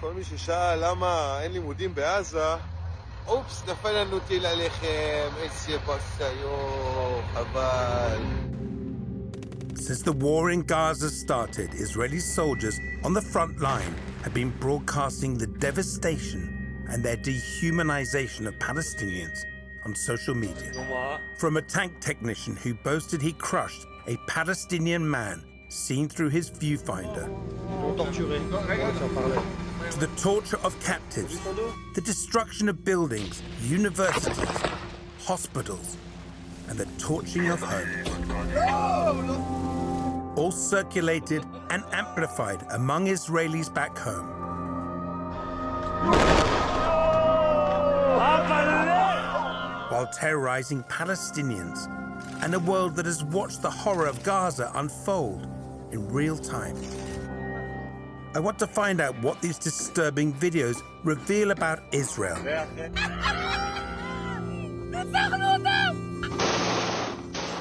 כל מי ששאל למה אין לימודים בעזה, אופס, נפל לנו טיל עליכם, איזה בסיו, חבל. Since the war in Gaza started, Israeli soldiers on the front line have been broadcasting the devastation and their dehumanization of Palestinians on social media. From a tank technician who boasted he crushed a Palestinian man seen through his viewfinder, to the torture of captives, the destruction of buildings, universities, hospitals, and the torching of homes. All circulated and amplified among Israelis back home. While terrorizing Palestinians and a world that has watched the horror of Gaza unfold in real time. I want to find out what these disturbing videos reveal about Israel.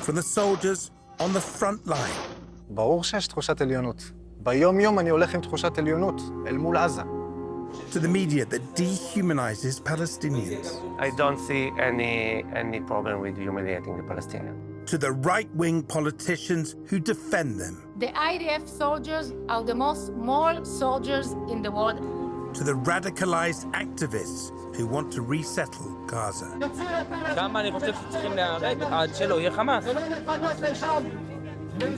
From the soldiers on the front line. ברור שיש תחושת עליונות. ביום-יום אני הולך עם תחושת עליונות אל מול עזה. To the media that dehumanizes Palestinians. I don't see any problem with humiliating the Palestinians. To the right-wing politicians who defend them. The IDF soldiers are the most moral soldiers in the world. To the radicalized activists who want to resettle Gaza. שם אני חושב שצריכים להיהרג עד שלא יהיה חמאס.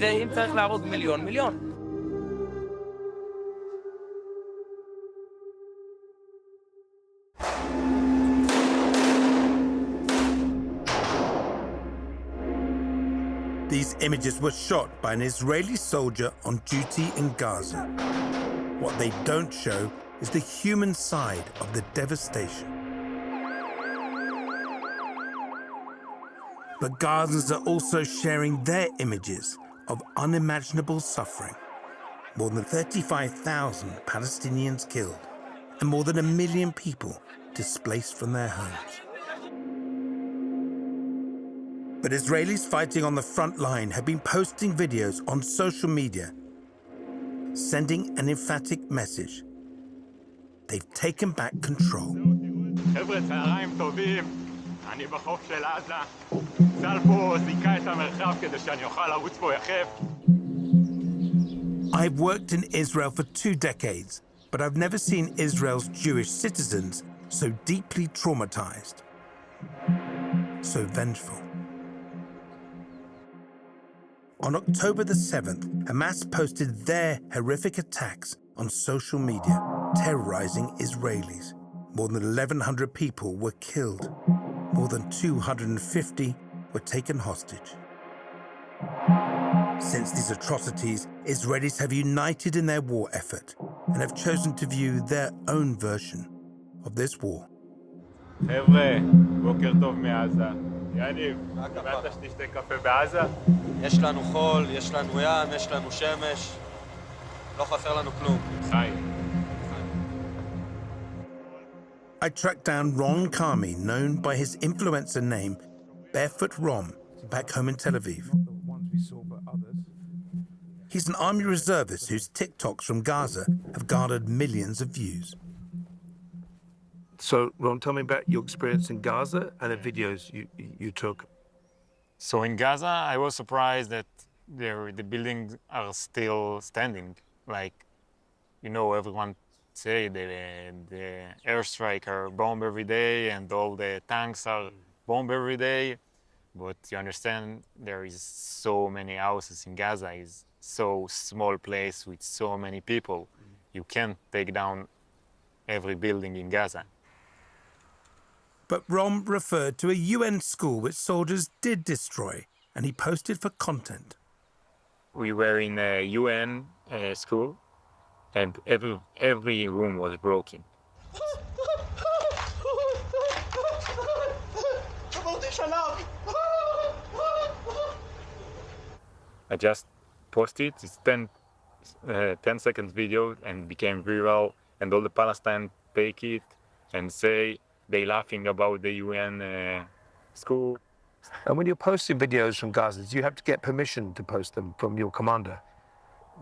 אם צריך להרוג מיליון, מיליון. These images were shot by an Israeli soldier on duty in Gaza. What they don't show is the human side of the devastation. But Gazans are also sharing their images of unimaginable suffering. More than 35,000 Palestinians killed and more than 1 million people displaced from their homes. But Israelis fighting on the front line have been posting videos on social media, sending an emphatic message. They've taken back control. חבר'ה, צהריים טובים. אני בחוף של עזה. צה"ל פה זיקה את המרחב כדי שאני אוכל לרוץ פה יחף. I've worked in Israel for 2 decades, but I've never seen Israel's Jewish citizens so deeply traumatized, so vengeful. On October the 7th, Hamas posted their horrific attacks on social media, terrorizing Israelis. More than 1,100 people were killed. More than 250 were taken hostage. Since these atrocities, Israelis have united in their war effort and have chosen to view their own version of this war. חבר'ה, בוקר טוב מעזה. יניב, באת שתשתה קפה בעזה? יש לנו חול, יש לנו ים, יש לנו שמש. לא חסר לנו כלום. חיים. I tracked down Ron Karmi, known by his influencer name, Barefoot Rom, back home in Tel Aviv. He's an army reservist whose TikToks from Gaza have garnered millions of views. So, Ron, tell me about your experience in Gaza and the videos you took. So in Gaza, I was surprised that the buildings are still standing. Like, you know, everyone say the airstrike are bomb every day and all the tanks are bomb every day. But you understand there is so many houses in Gaza. It's so small place with so many people. You can't take down every building in Gaza. But Rom referred to a UN school which soldiers did destroy, and he posted for content. We were in a UN school, and every room was broken. I just posted it. It's 10 seconds video and became viral, and all the Palestine take it and say they laughing about the UN school. And when you're posting videos from Gaza, do you have to get permission to post them from your commander?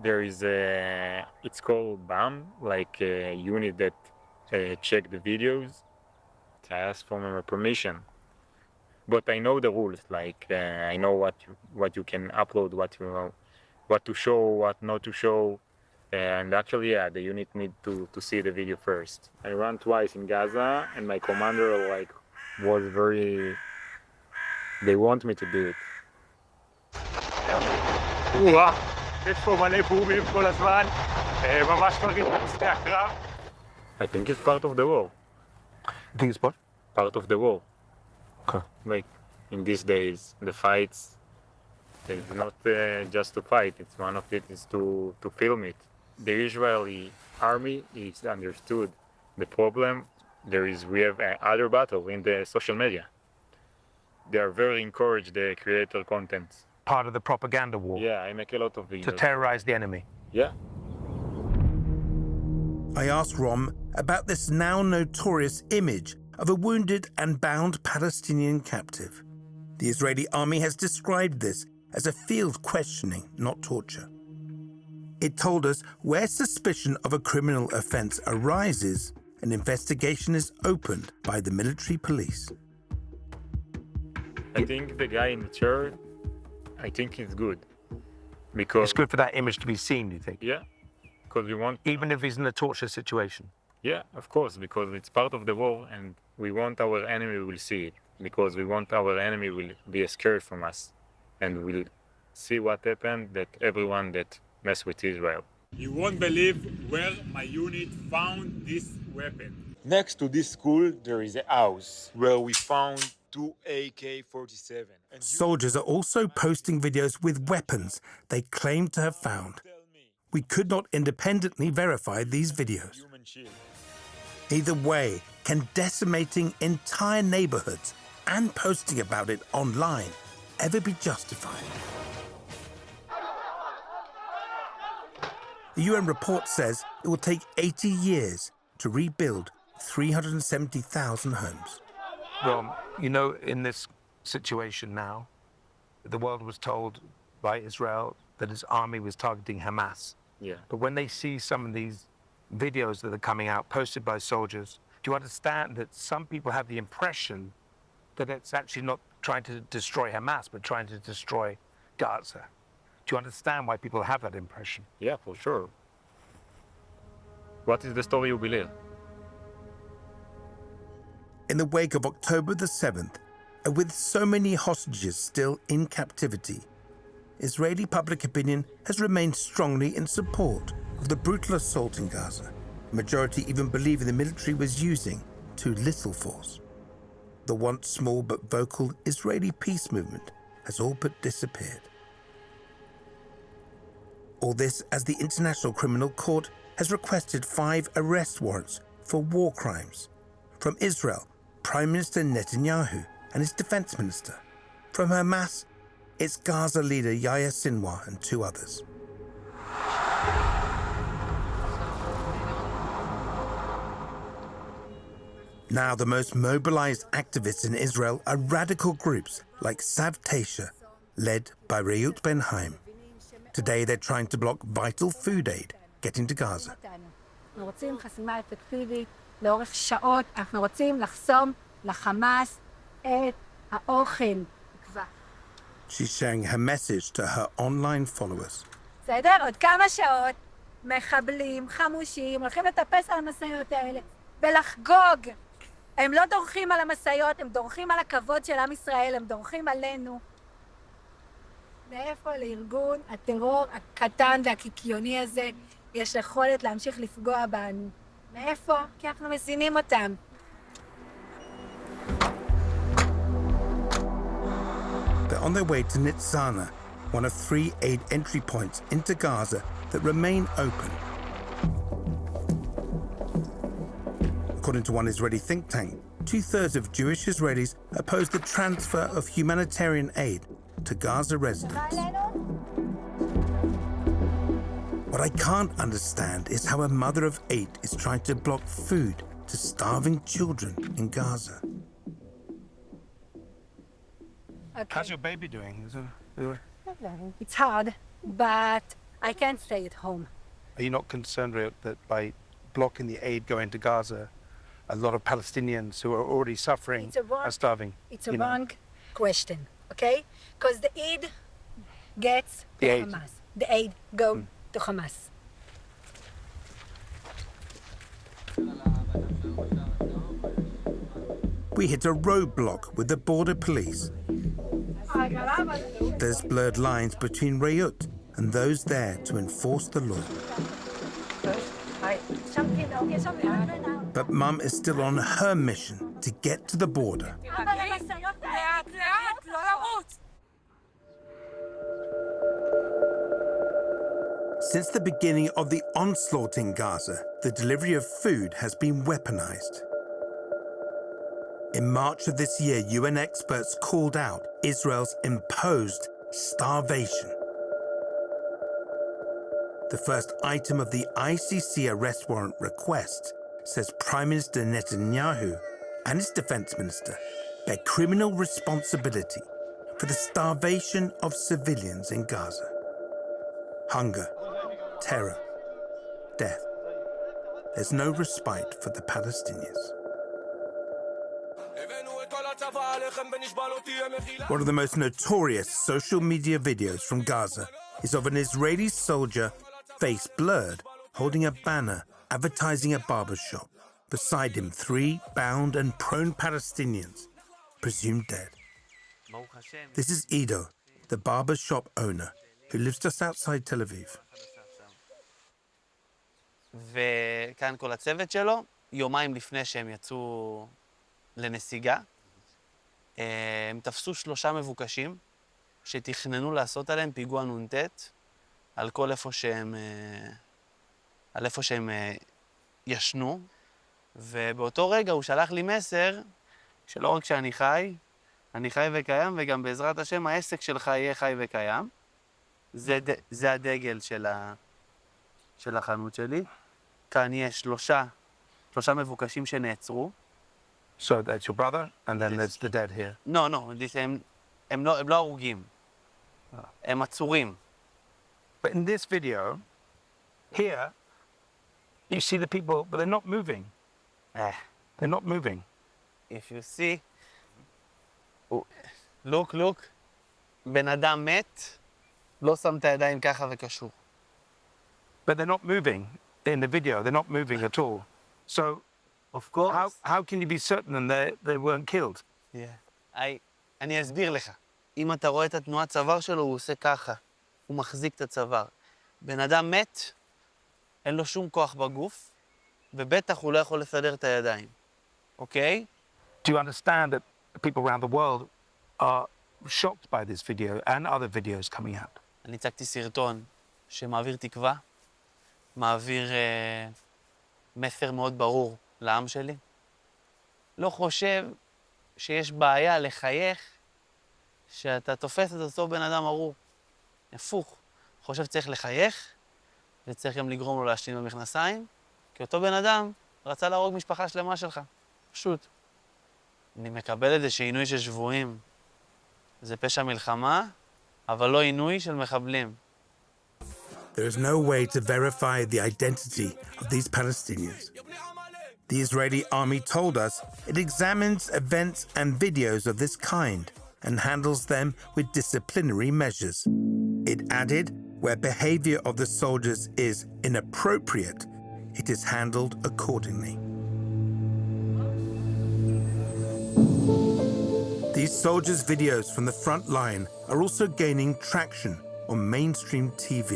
there is it's called BAM, like a unit that check the videos. I ask for my permission, but I know the rules. Like I know what you can upload, what to show, what not to show. And actually, yeah, the unit need to see the video first. I ran twice in Gaza, and my commander was very. They want me to do it. יש פה מלא בומים כל הזמן, ממש מרגיש בשדה הקרב. I think it's part of the war. You think it's what? Part of the war. Okay. Like in these days, the fights, it's not just to fight. It's one of it is to film it. The Israeli army is understood the problem. We have other battle in the social media. They are very encouraged the creator content. Part of the propaganda war. Yeah, I make a lot of videos. To terrorize the enemy. Yeah. I asked Rom about this now notorious image of a wounded and bound Palestinian captive. The Israeli army has described this as a field questioning, not torture. It told us where suspicion of a criminal offence arises, an investigation is opened by the military police. I think the guy in the chair, I think it's good. Because It's good for that image to be seen, do you think? yeah, because we want, Even if he's in a torture situation. yeah, of course, because it's part of the war and we want our enemy will see it. Because we want our enemy will be scared from us and will see what happened, that everyone that mess with Israel. You won't believe where my unit found this weapon. Next to this school, there is a house where we found 2 AK-47. Soldiers are also posting videos with weapons they claim to have found. We could not independently verify these videos. Either way, can decimating entire neighborhoods and posting about it online ever be justified? The UN report says it will take 80 years to rebuild 370,000 homes. Well, you know, in this situation now, the world was told by Israel that its army was targeting Hamas. Yeah. But when they see some of these videos that are coming out, posted by soldiers, do you understand that some people have the impression that it's actually not trying to destroy Hamas, but trying to destroy Gaza? Do you understand why people have that impression? Yeah, for sure. What is the story you believe? In the wake of October the 7th, and with so many hostages still in captivity, Israeli public opinion has remained strongly in support of the brutal assault in Gaza. The majority even believe the military was using too little force. The once small but vocal Israeli peace movement has all but disappeared. All this as the International Criminal Court has requested 5 arrest warrants for war crimes. From Israel, Prime Minister Netanyahu and his defense minister. From Hamas, it's Gaza leader Yahya Sinwar and 2 others. Now the most mobilized activists in Israel are radical groups like Sav Tesha, led by Reut Ben Haim. Today they're trying to block vital food aid getting to Gaza. אנחנו רוצים חסימה אפקטיבית לאורך שעות, אנחנו רוצים לחסום לחמאס את האוכל. She's sharing her message to her online followers. בסדר? עוד כמה שעות מחבלים, חמושים, הולכים לטפס על המשאיות האלה ולחגוג. הם לא דורכים על המשאיות, הם דורכים על הכבוד של עם ישראל, הם דורכים עלינו. מאיפה לארגון הטרור הקטן והקיקיוני הזה יש יכולת להמשיך לפגוע בנו? מאיפה? כי אנחנו מזינים אותם. They're on their way to Nitzana, one of 3 aid entry points into Gaza that remain open. According to one Israeli think tank, 2/3 of Jewish Israelis oppose the transfer of humanitarian aid to Gaza residents. What I can't understand is how a mother of 8 is trying to block food to starving children in Gaza. How's your baby doing? It's hard, but I can't stay at home. Are you not concerned, Riot, that by blocking the aid going to Gaza, a lot of Palestinians who are already suffering are starving? It's a wrong question, okay? Because the aid gets to Hamas. The aid goes to Hamas. We hit a roadblock with the border police. There's blurred lines between Reut and those there to enforce the law. But Mum is still on her mission to get to the border. Since the beginning of the onslaught in Gaza, the delivery of food has been weaponized. In March of this year, UN experts called out Israel's imposed starvation. The first item of the ICC arrest warrant request says Prime Minister Netanyahu and his defense minister bear criminal responsibility for the starvation of civilians in Gaza. Hunger, terror, death. There's no respite for the Palestinians. One of the most notorious social media videos from Gaza is of an Israeli soldier, face blurred, holding a banner advertising a barber shop. Beside him, 3 bound and prone Palestinians, presumed dead. This is Ido, the barber shop owner, who lives just outside Tel Aviv. וכאן כל הצוות שלו, יומיים לפני שהם יצאו לנסיגה, הם תפסו 3 מבוקשים שתכננו לעשות עליהם פיגוע נ"ט על כל איפה שהם ישנו, ובאותו רגע הוא שלח לי מסר שלא רק שאני חי, אני חי וקיים, וגם בעזרת השם העסק שלך יהיה חי וקיים. זה הדגל של החנות שלי. כאן יש 3 מבוקשים שנעצרו. So that's your brother, and then there's the dead here. No, הם לא הרוגים. הם עצורים. But in this video, here, you see the people, but they're not moving. They're not moving. If you see, look, בן אדם מת, לא שם את הידיים ככה וקשור. But they're not moving in the video. They're not moving at all. So, of course. How can you be certain they weren't killed? אני אסביר לך. אם אתה רואה את התנועת צוואר שלו, הוא עושה ככה. הוא מחזיק את הצוואר. בן אדם מת, אין לו שום כוח בגוף, ובטח הוא לא יכול לסדר את הידיים. אוקיי? Do you understand that people around the world are shocked by this video and other videos coming out? אני הצגתי סרטון שמעביר תקווה, מעביר מסר מאוד ברור לעם שלי. לא חושב שיש בעיה לחייך שאתה תופס את אותו בן אדם ארור. הפוך. חושב צריך לחייך, וצריך גם לגרום לו להשתין במכנסיים, כי אותו בן אדם רצה להרוג משפחה שלמה שלך. פשוט. אני מקבל את זה שעינוי של שבויים. זה פשע מלחמה, אבל לא עינוי של מחבלים. There is no way to verify the identity of these Palestinians. The Israeli army told us it examines events and videos of this kind and handles them with disciplinary measures. It added, where behavior of the soldiers is inappropriate, it is handled accordingly. These soldiers' videos from the front line are also gaining traction on mainstream TV.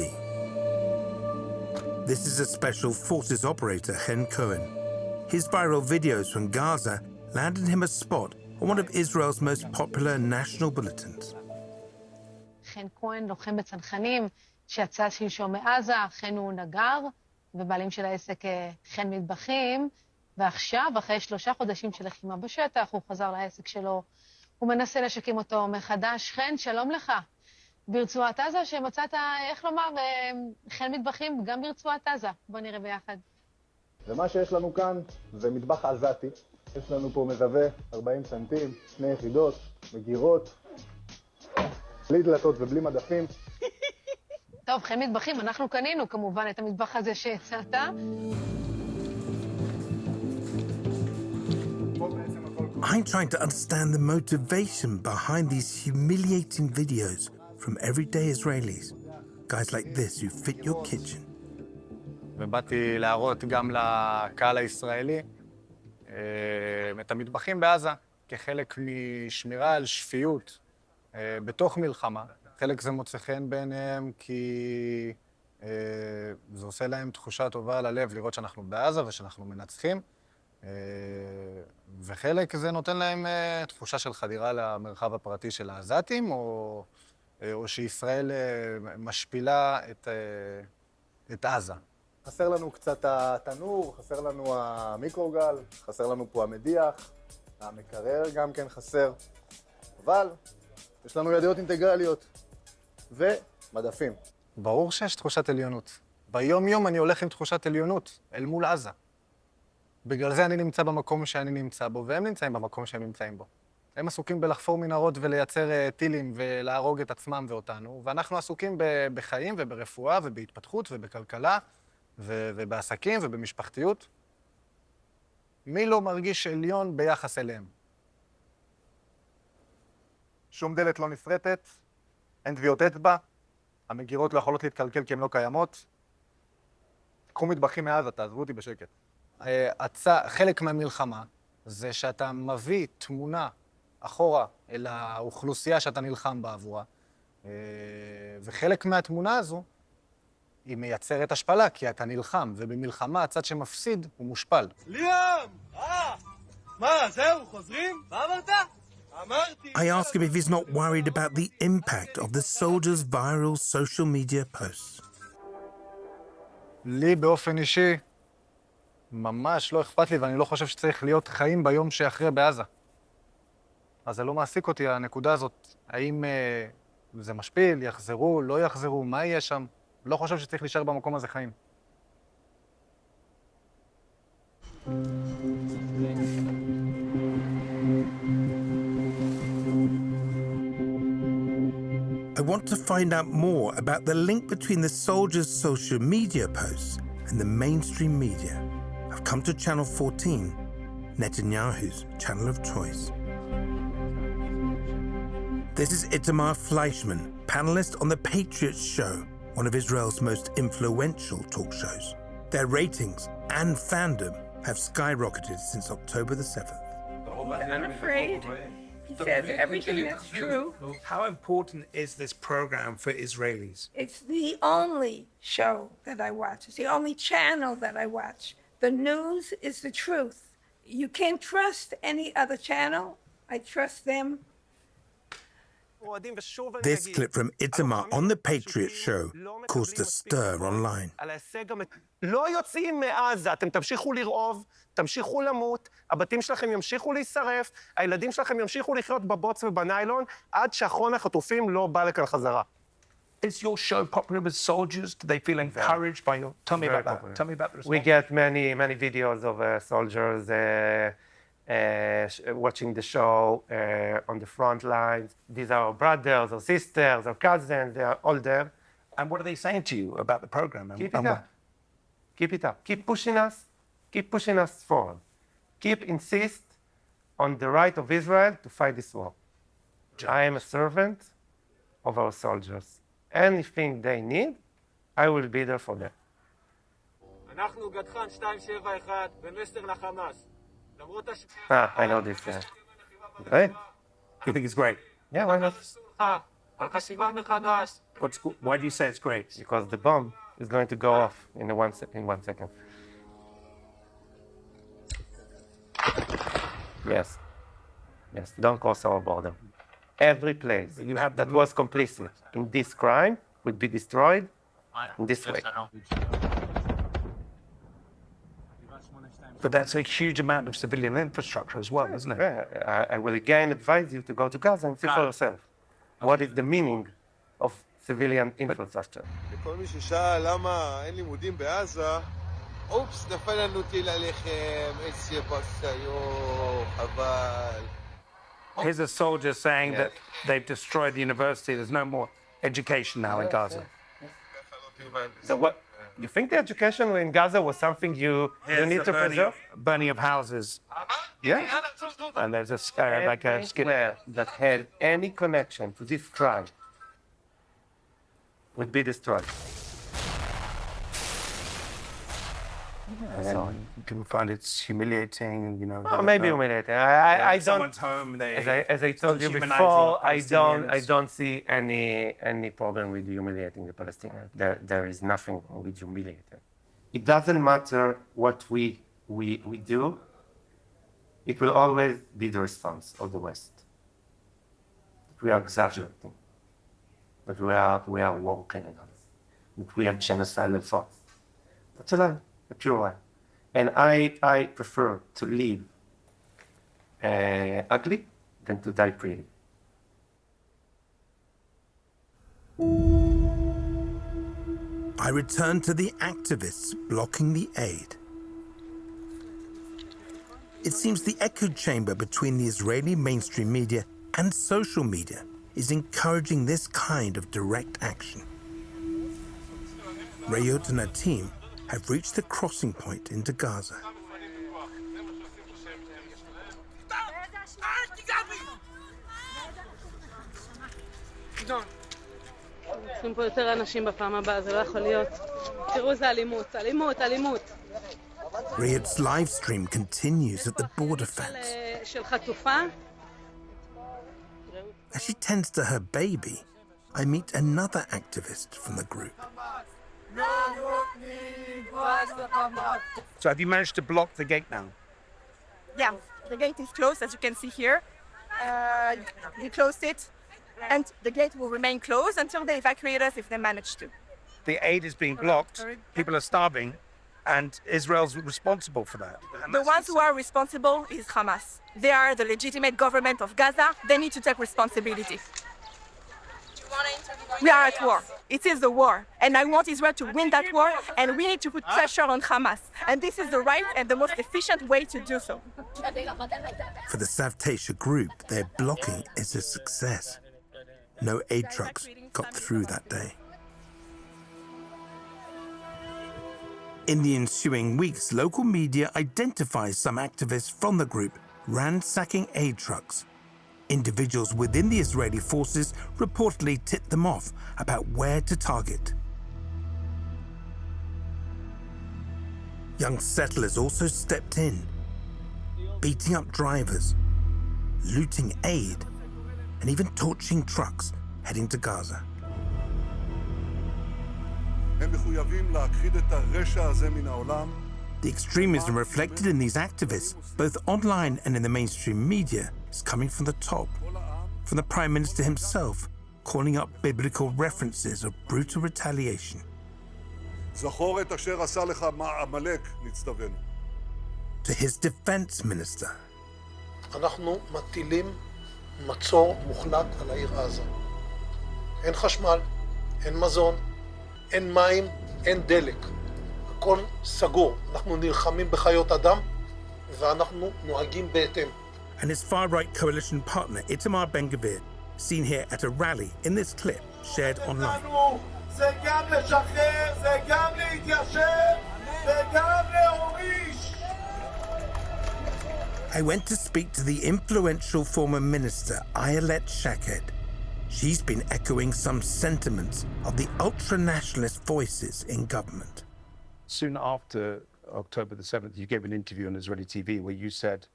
This is a special forces operator, Chen Cohen. His viral videos from Gaza landed him a spot on one of Israel's most popular national bulletins. חן כהן, לוחם בצנחנים, שיצא שלשום מעזה, חן הוא נגר, ובעלים של העסק חן מטבחים, ועכשיו, אחרי 3 חודשים של לחימה בשטח, הוא חזר לעסק שלו, הוא מנסה לשקים אותו מחדש. חן, שלום לך. ברצועת עזה שמצאת, איך לומר, חן מטבחים גם ברצועת עזה. בוא נראה ביחד. ומה שיש לנו כאן זה מטבח עזתי. יש לנו פה מזווה 40 סנטים, 2 יחידות, מגירות, בלי דלתות ובלי מדפים. טוב, חן מטבחים, אנחנו קנינו כמובן את המטבח הזה שהצעת. I'm trying to understand the motivation behind these humiliating videos from everyday Israelis. Guys like this who fit your kitchen. ובאתי להראות גם לקהל הישראלי את המטבחים בעזה כחלק משמירה על שפיות בתוך מלחמה. חלק זה מוצא חן בעיניהם כי זה עושה להם תחושה טובה על הלב לראות שאנחנו בעזה ושאנחנו מנצחים. וחלק זה נותן להם תחושה של חדירה למרחב הפרטי של העזתים, או שישראל משפילה את עזה. חסר לנו קצת התנור, חסר לנו המיקרוגל, חסר לנו פה המדיח, המקרר גם כן חסר, אבל יש לנו ידיות אינטגרליות ומדפים. ברור שיש תחושת עליונות. ביום-יום אני הולך עם תחושת עליונות אל מול עזה. בגלל זה אני נמצא במקום שאני נמצא בו, והם נמצאים במקום שהם נמצאים בו. הם עסוקים בלחפור מנהרות ולייצר טילים ולהרוג את עצמם ואותנו, ואנחנו עסוקים בחיים וברפואה ובהתפתחות ובכלכלה ובעסקים ובמשפחתיות. מי לא מרגיש עליון ביחס אליהם? שום דלת לא נפרטת, אין טביעות אצבע, המגירות לא יכולות להתקלקל כי הן לא קיימות. קחו מטבחים מעזה, תעזבו אותי בשקט. חלק מהמלחמה זה שאתה מביא תמונה אחורה אל האוכלוסייה שאתה נלחם בעבורה, וחלק מהתמונה הזו היא מייצרת השפלה, כי אתה נלחם, ובמלחמה הצד שמפסיד הוא מושפל. ליאם! מה, זהו, חוזרים? מה אמרת? אמרתי... I ask him if he's not worried about the impact of the soldiers' viral social media posts. לי באופן אישי ממש לא אכפת לי, ואני לא חושב שצריך להיות חיים ביום שאחרי בעזה. אז זה לא מעסיק אותי, הנקודה הזאת. האם זה משפיל, יחזרו, לא יחזרו, מה יהיה שם? לא חושב שצריך להישאר במקום הזה חיים. I want to find out more about the link between the soldiers' social media posts and the mainstream media. I've come to Channel 14, Netanyahu's channel of choice. This is Itamar Fleischman, panelist on The Patriot Show, one of Israel's most influential talk shows. Their ratings and fandom have skyrocketed since October the 7th. I'm afraid. He says everything that's true. How important is this program for Israelis? It's the only show that I watch. It's the only channel that I watch. The news is the truth. You can't trust any other channel. I trust them. This clip from Itamar on The Patriot Show caused a stir online. לא יוצאים מעזה, אתם תמשיכו לרעוב, תמשיכו למות, הבתים שלכם ימשיכו להישרף, הילדים שלכם ימשיכו לחיות בבוץ ובניילון, עד שאחרון החטופים לא בא לכאן חזרה. Is your show popular with soldiers? Do they feel encouraged by your... Tell me about that. Tell me about the response. We get many videos of soldiers watching the show on the front lines. These are our brothers or sisters or cousins, they are all there. And what are they saying to you about the program? Keep it up. Keep it up. Keep pushing us forward. Keep insist on the right of Israel to fight this war. I am a servant of our soldiers. Anything they need, I will be there for them. אנחנו גדחן 271 במסר לחמאס. I know this. Right? You think it's great? Yeah, why not? Why do you say it's great? Because the bomb is going to go off in 1 second. Yes. Yes, don't cross our border. Every place that was complicit in this crime would be destroyed in this way. But that's a huge amount of civilian infrastructure as well, isn't it? I will again advise you to go to Gaza and see for yourself. What is the meaning of civilian infrastructure? לכל מי ששאל למה אין לימודים בעזה, אופס, נפל לנו טיל עליכם, איזה פסאיו, חבל. Here's a soldier saying that they've destroyed the university. There's no more education now in Gaza. So what? You think the education in Gaza was something you need to preserve? Burning of houses. Yeah. And there's a like a skit. Anywhere that had any connection to this crime would be destroyed. So people find it's humiliating, you know. Oh, maybe humiliating. I don't. Someone's home. As I told you dehumanizing before, Palestinians. I don't see any problem with humiliating the Palestinians. There is nothing wrong with humiliating. It doesn't matter what we do. It will always be the response of the West. We are exaggerating, but we are working on it. But we have genocidal thoughts. That's a lie, a pure lie. And I prefer to live ugly than to die pretty. I return to the activists blocking the aid. It seems the echo chamber between the Israeli mainstream media and social media is encouraging this kind of direct action. Rayot and her team have reached the crossing point into Gaza. צריכים פה יותר אנשים בפעם הבאה, זה לא יכול להיות. תראו, זה אלימות, אלימות, אלימות. Rayot's live stream continues at the border fence. של חטופה. As she tends to her baby, I meet another activist from the group. So have you managed to block the gate now? Yeah, the gate is closed, as you can see here. We closed it, and the gate will remain closed until they evacuate us if they manage to. The aid is being blocked, people are starving, and Israel's responsible for that. The ones who are responsible is Hamas. They are the legitimate government of Gaza. They need to take responsibility. We are at war. It is a war. And I want Israel to win that war, and we need to put pressure on Hamas. And this is the right and the most efficient way to do so. For the Savtasha group, their blocking is a success. No aid trucks got through that day. In the ensuing weeks, local media identifies some activists from the group ransacking aid trucks. Individuals within the Israeli forces reportedly tipped them off about where to target. Young settlers also stepped in, beating up drivers, looting aid, and even torching trucks heading to Gaza. The extremism reflected in these activists, both online and in the mainstream media, is coming from the top, from the Prime Minister himself, calling up biblical references of brutal retaliation. To his defense minister. אנחנו מטילים מצור מוחלט על העיר עזה. אין חשמל, אין מזון, אין מים, אין דלק. הכל סגור. אנחנו נלחמים בחיות אדם ואנחנו נוהגים בהתאם. And his far-right coalition partner, Itamar Ben-Gvir, seen here at a rally in this clip shared online. זה גם לשחרר, זה גם להתיישב, זה גם להוריש. I went to speak to the influential former minister, Ayelet Shaked. She's been echoing some sentiments of the ultra-nationalist voices in government. Soon after October the 7th, you gave an interview on Israeli TV where you said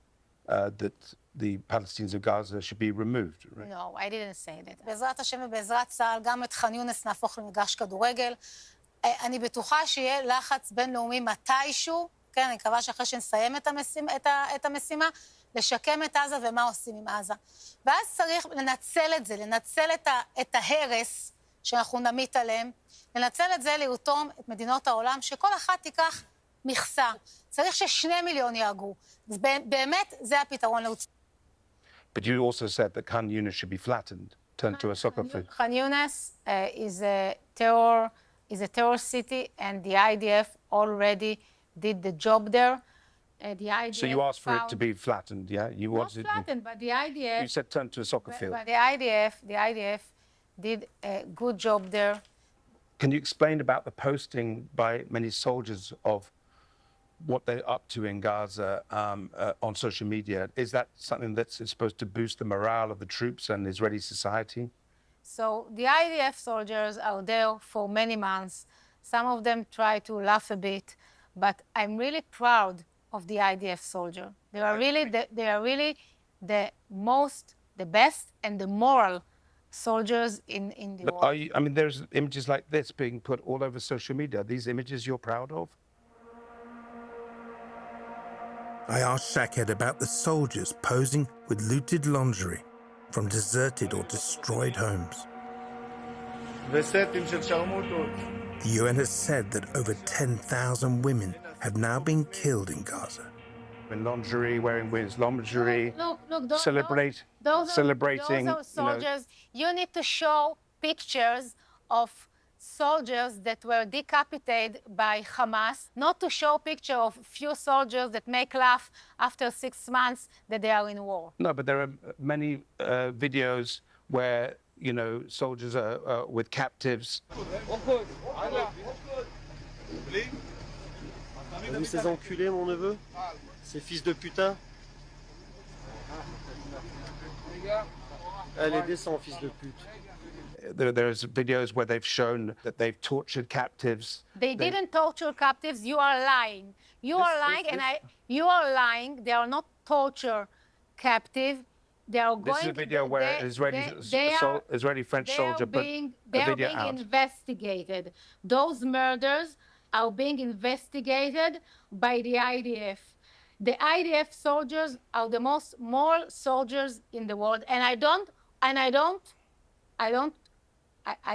that the Palestinians of Gaza should be removed, right? No, I didn't say that. בעזרת השם ובעזרת צה"ל, גם את ח'אן יונס נהפוך למגרש כדורגל. אני בטוחה שיהיה לחץ בינלאומי מתישהו, כן, אני מקווה שאחרי שנסיים את המשימה, לשקם את עזה ומה עושים עם עזה. ואז צריך לנצל את זה, לנצל את ההרס שאנחנו נמיט עליהם, לנצל את זה לרתום את מדינות העולם, שכל אחת תיקח מכסה. צריך ש2 מיליון יהגרו. באמת, זה הפתרון להוציא. But you also said that Khan Yunis should be flattened, turned to a soccer field. Khan Yunis is a terror city, and the IDF already did the job there. The IDF So you asked for it to be flattened, yeah? You not wanted flattened, but the IDF... You said turned to a soccer field. But the IDF did a good job there. Can you explain about the posting by many soldiers of what they're up to in Gaza on social media? Is that something that's supposed to boost the morale of the troops and Israeli society? So the IDF soldiers are there for many months. Some of them try to laugh a bit, but I'm really proud of the IDF soldier. They are really the best and the moral soldiers in the But world. I mean, there's images like this being put all over social media. Are these images you're proud of? I asked Shaked about the soldiers posing with looted lingerie from deserted or destroyed homes. The UN has said that over 10,000 women have now been killed in Gaza. In lingerie, wearing women's lingerie, Look, celebrating. those are soldiers. You need to show pictures of soldiers that were decapitated by Hamas, not to show picture of few soldiers that make laugh after 6 months that they are in war. No, but there are many videos where, soldiers are with captives. T'as vu ces enculés, mon neveu? Ces fils de putain? Allez, descends, fils de pute. There's videos where they've shown that they've tortured captives. They didn't torture captives. You are lying. You are lying, you are lying. They are not torture captive. They are going. This is a video where an Israeli French soldier put a video out. Investigated. Those murders are being investigated by the IDF. The IDF soldiers are the most moral soldiers in the world, and I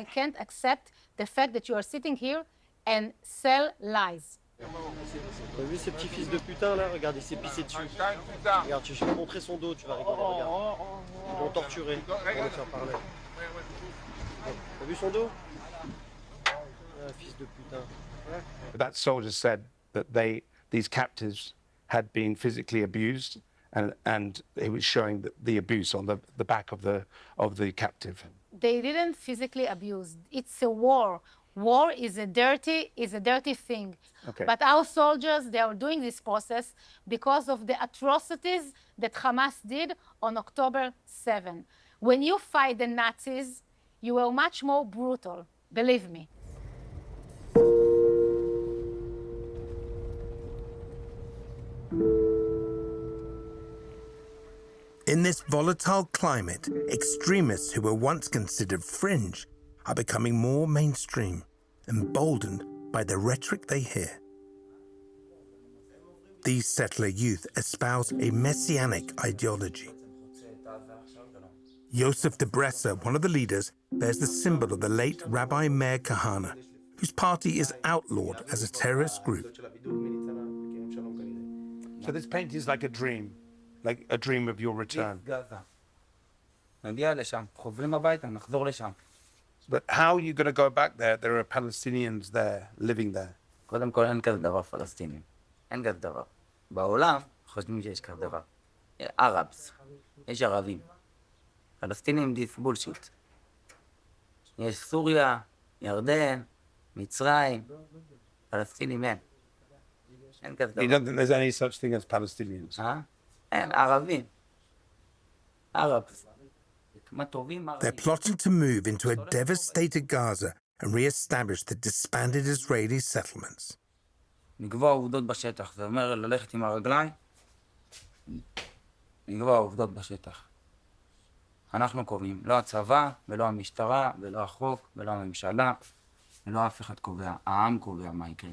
can't accept the fact that you are sitting here and sell lies. T'as vu ces petits fils de putain là? Regarde, il s'est pissé dessus. Regarde, je vais te montrer son dos, tu vas rigoler, regarde. Ils l'ont torturé. On va te faire parler. T'as vu son dos? Ah, fils de putain. That soldier said that these captives had been physically abused, and he was showing the abuse on the back of the captive. They didn't physically abuse. It's a war. War is a dirty thing. Okay. But our soldiers, they are doing this process because of the atrocities that Hamas did on October 7. When you fight the Nazis, you were much more brutal, believe me. In this volatile climate, extremists who were once considered fringe are becoming more mainstream, emboldened by the rhetoric they hear. These settler youth espouse a messianic ideology. Yosef de Bresser, one of the leaders, bears the symbol of the late Rabbi Meir Kahane, whose party is outlawed as a terrorist group. So this painting is like a dream of your return. But how are you going to go back there? There are Palestinians there, living there. קודם כל אין כזה דבר פלסטינים. אין כזה דבר. בעולם חושבים שיש כזה דבר. ערבס. יש ערבים. פלסטינים this bullshit. יש סוריה, ירדן, מצרים, פלסטינים אין. אין כזה דבר. You don't think there's any such thing as Palestinians? אין, ערבים. ערבס. They're plotting to move into a devastated Gaza and re-establish the disbanded Israeli settlements. לקבוע עובדות בשטח, זה אומר ללכת עם הרגליים, לקבוע עובדות בשטח. אנחנו קובעים, לא הצבא, ולא המשטרה, ולא החוק, ולא הממשלה, ולא אף אחד קובע, העם קובע מה יקרה.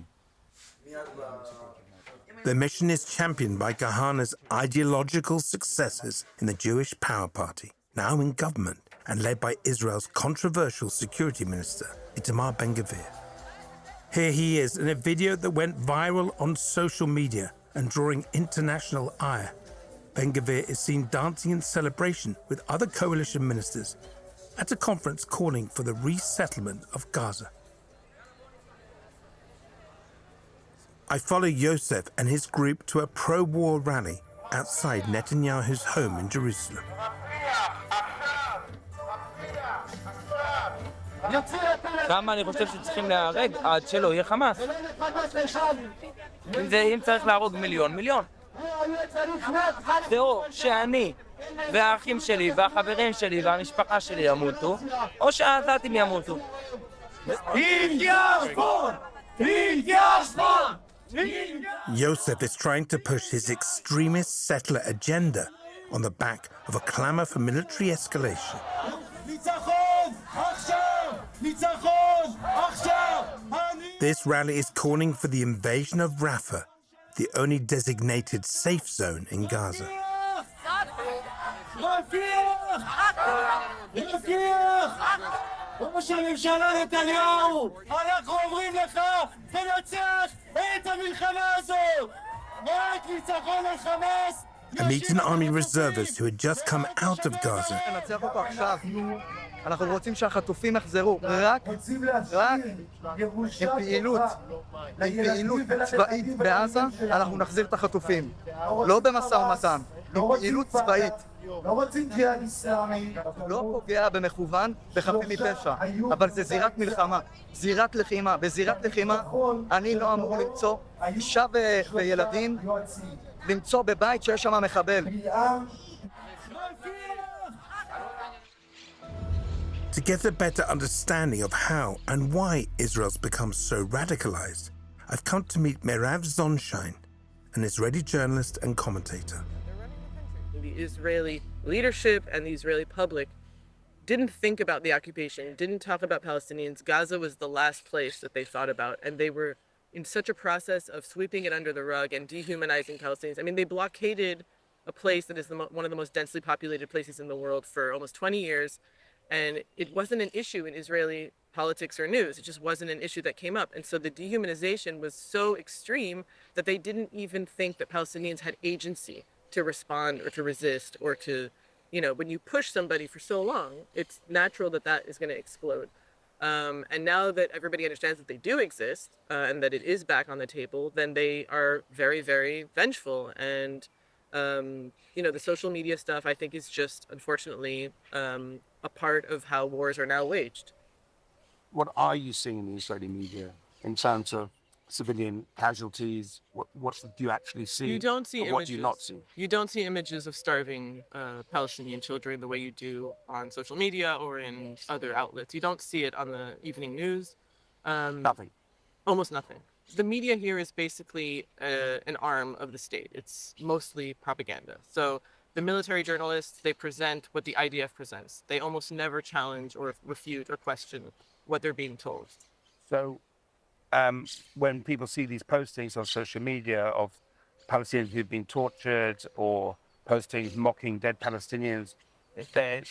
The mission is championed by Kahane's ideological successors in the Jewish Power Party, now in government and led by Israel's controversial security minister, Itamar Ben-Gvir. Here he is in a video that went viral on social media and drawing international ire. Ben-Gvir is seen dancing in celebration with other coalition ministers at a conference calling for the resettlement of Gaza. I follow Yosef and his group to a pro-war rally outside Netanyahu's home in Jerusalem. כמה אני חושב שצריכים להרג עד שלא יהיה חמאס. אם צריך להרוג מיליון, מיליון. זה או שאני והאחים שלי והחברים שלי והמשפחה שלי ימותו, או שהעזתים ימותו. Yosef is trying to push his extremist settler agenda on the back of a clamor for military escalation. This rally is calling for the invasion of Rafah, the only designated safe zone in Gaza. ראש הממשלה נתניהו, אנחנו אומרים לך, תנצח את המלחמה הזאת! רק ניצחון על חמאס! A meeting army reservists who had just come out of Gaza. ננצח אותו עכשיו. אנחנו רוצים שהחטופים יחזרו, רק עם פעילות צבאית בעזה, אנחנו נחזיר את החטופים. לא במשא ומתן, עם פעילות צבאית. לא רוצים ג'יהאד אסלאמי. לא פוגע במכוון בחפים מפשע, אבל זה זירת מלחמה, זירת לחימה. בזירת לחימה אני לא אמור למצוא אישה וילדים, למצוא בבית שיש שם מחבל. To get a better understanding of how and why Israel's become so radicalized, I've come to meet Merav Zonshine, an Israeli journalist and commentator. The Israeli leadership and the Israeli public didn't think about the occupation, didn't talk about Palestinians. Gaza was the last place that they thought about, and they were in such a process of sweeping it under the rug and dehumanizing Palestinians. I mean, they blockaded a place that is one of the most densely populated places in the world for almost 20 years, and it wasn't an issue in Israeli politics or news. It just wasn't an issue that came up. And so the dehumanization was so extreme that they didn't even think that Palestinians had agency to respond or to resist or to, you know, when you push somebody for so long, it's natural that that is going to explode. And now that everybody understands that they do exist and that it is back on the table, then they are very, very vengeful. And, you know, the social media stuff, I think, is just, unfortunately, a part of how wars are now waged. What are you seeing in the Israeli media in terms of civilian casualties? What do you actually see? You don't see images. What do you not see? You don't see images of starving Palestinian children the way you do on social media or in other outlets. You don't see it on the evening news. Nothing. Almost nothing. The media here is basically an arm of the state. It's mostly propaganda. So the military journalists, they present what the IDF presents. They almost never challenge or refute or question what they're being told. So when people see these postings on social media of Palestinians who've been tortured or postings mocking dead Palestinians, they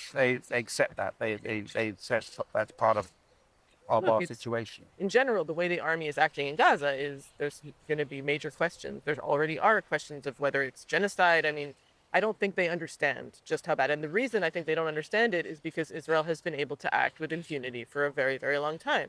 accept that. They accept that's part of our situation. In general, the way the army is acting in Gaza is there's going to be major questions. There already are questions of whether it's genocide. I mean, I don't think they understand just how bad. And the reason I think they don't understand it is because Israel has been able to act with impunity for a very, very long time.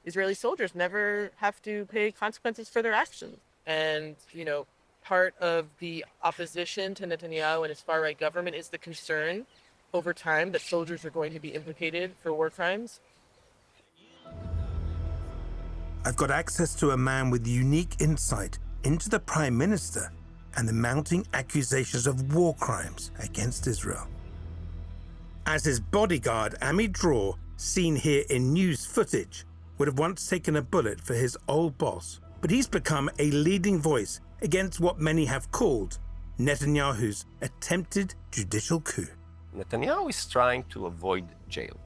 Israeli soldiers never have to pay consequences for their actions. And, you know, part of the opposition to Netanyahu and his far-right government is the concern over time that soldiers are going to be implicated for war crimes. I've got access to a man with unique insight into the Prime Minister and the mounting accusations of war crimes against Israel. As his bodyguard, Ami Dror, seen here in news footage, would have once taken a bullet for his old boss, but he's become a leading voice against what many have called Netanyahu's attempted judicial coup. Netanyahu is trying to avoid jail.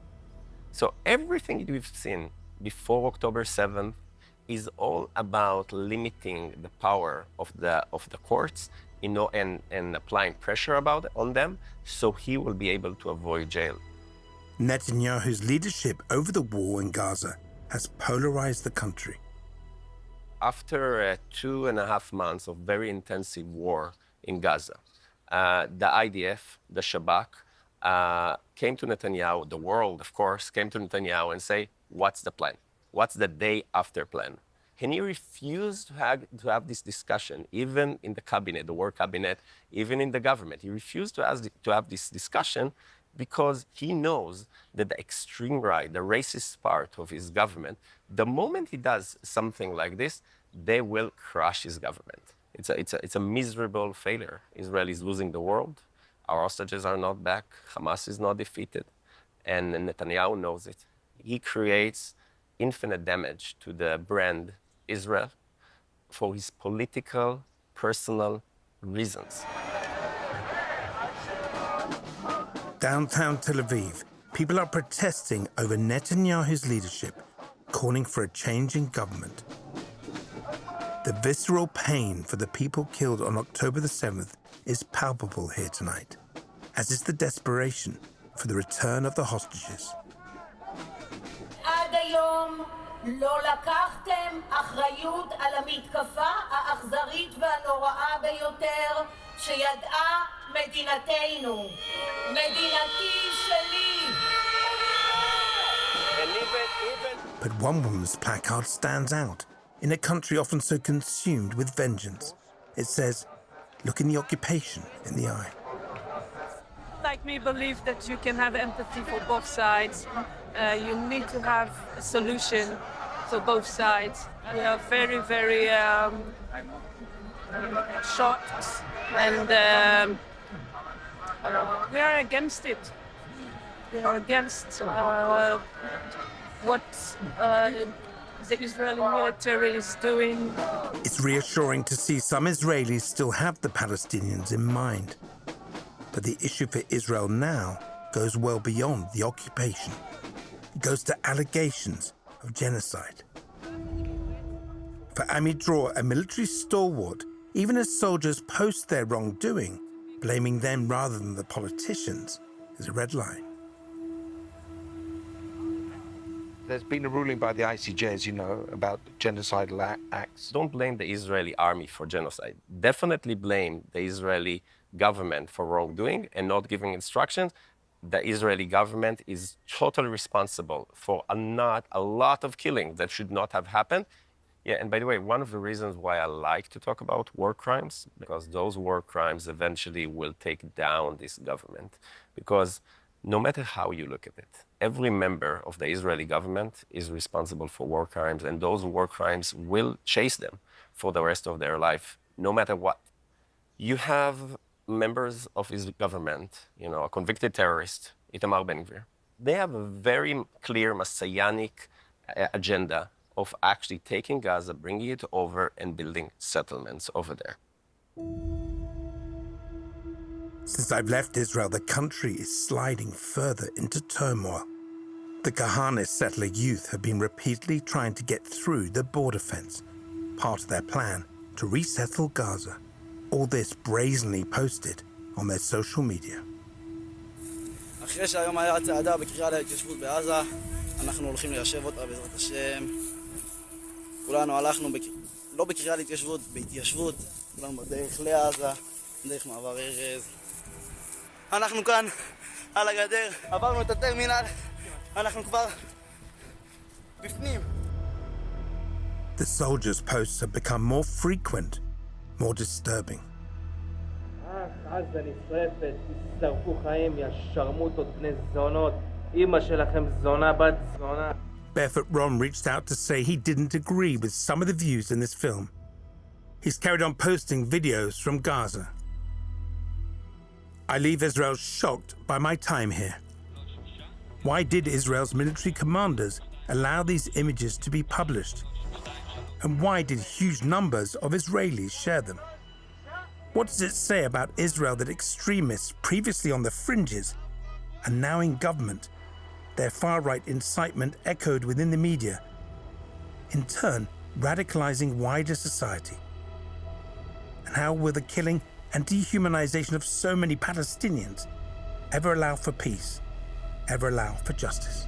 So everything we've seen before October 7th is all about limiting the power of the courts, you know, and applying pressure on them, so he will be able to avoid jail. Netanyahu's leadership over the war in Gaza has polarized the country. After 2.5 months of very intensive war in Gaza, the IDF, the Shabak, came to Netanyahu, the world, of course, came to Netanyahu and say, what's the plan? What's the day after plan? And he refused to have this discussion, even in the cabinet, the war cabinet, even in the government. He refused to have this discussion because he knows that the extreme right, the racist part of his government, the moment he does something like this, they will crush his government. It's a miserable failure. Israel is losing the world. Our hostages are not back. Hamas is not defeated. And Netanyahu knows it. He creates infinite damage to the brand Israel for his political, personal reasons. Downtown Tel Aviv, people are protesting over Netanyahu's leadership, calling for a change in government. The visceral pain for the people killed on October the 7th is palpable here tonight, as is the desperation for the return of the hostages. עד היום לא לקחתם אחריות על המתקפה האכזרית והנוראה ביותר שידעה מדינתנו. מדינתי שלי. But one woman's placard stands out in a country often so consumed with vengeance. It says, "Looking the occupation in the eye." Like me, believe that you can have empathy for both sides. You need to have a solution for both sides. We are very, very shocked, and we are against it. We are against what the Israeli military is doing. It's reassuring to see some Israelis still have the Palestinians in mind. But the issue for Israel now goes well beyond the occupation. It goes to allegations of genocide. For Ami Dror, a military stalwart, even as soldiers post their wrongdoing, blaming them rather than the politicians is a red line. There's been a ruling by the ICJ, as you know, about genocidal acts. Don't blame the Israeli army for genocide. Definitely blame the Israeli government for wrongdoing and not giving instructions. The Israeli government is totally responsible for a lot of killings that should not have happened. Yeah, and by the way, one of the reasons why I like to talk about war crimes, because those war crimes eventually will take down this government. Because no matter how you look at it, every member of the Israeli government is responsible for war crimes, and those war crimes will chase them for the rest of their life, no matter what. You have members of his government, a convicted terrorist, Itamar Ben-Gvir. They have a very clear messianic agenda of actually taking Gaza, bringing it over, and building settlements over there. Since I've left Israel, the country is sliding further into turmoil. The Kahanis settler youth have been repeatedly trying to get through the border fence, part of their plan to resettle Gaza. All this brazenly posted on their social media. אחרי שהיום היה צעדה בקריאה להתיישבות בעזה, אנחנו הולכים ליישב אותה בעזרת השם. כולנו הלכנו לא בקריאה להתיישבות, בהתיישבות. כולנו בדרך לעזה, דרך מעבר ארז. אנחנו כאן על הגדר, עברנו את הטרמינל, אנחנו כבר בפנים. The soldiers' posts have become more frequent, more disturbing. עזה נשרפת, תשרפו חיים, יא שרמוטות בני זונות, אמא שלכם זונה בת זונה. Barefoot Ron reached out to say he didn't agree with some of the views in this film. He's carried on posting videos from Gaza. I leave Israel shocked by my time here. Why did Israel's military commanders allow these images to be published? And why did huge numbers of Israelis share them? What does it say about Israel that extremists previously on the fringes are now in government? Their far-right incitement echoed within the media, in turn radicalizing wider society. And how will the killing and dehumanization of so many Palestinians ever allow for peace, ever allow for justice?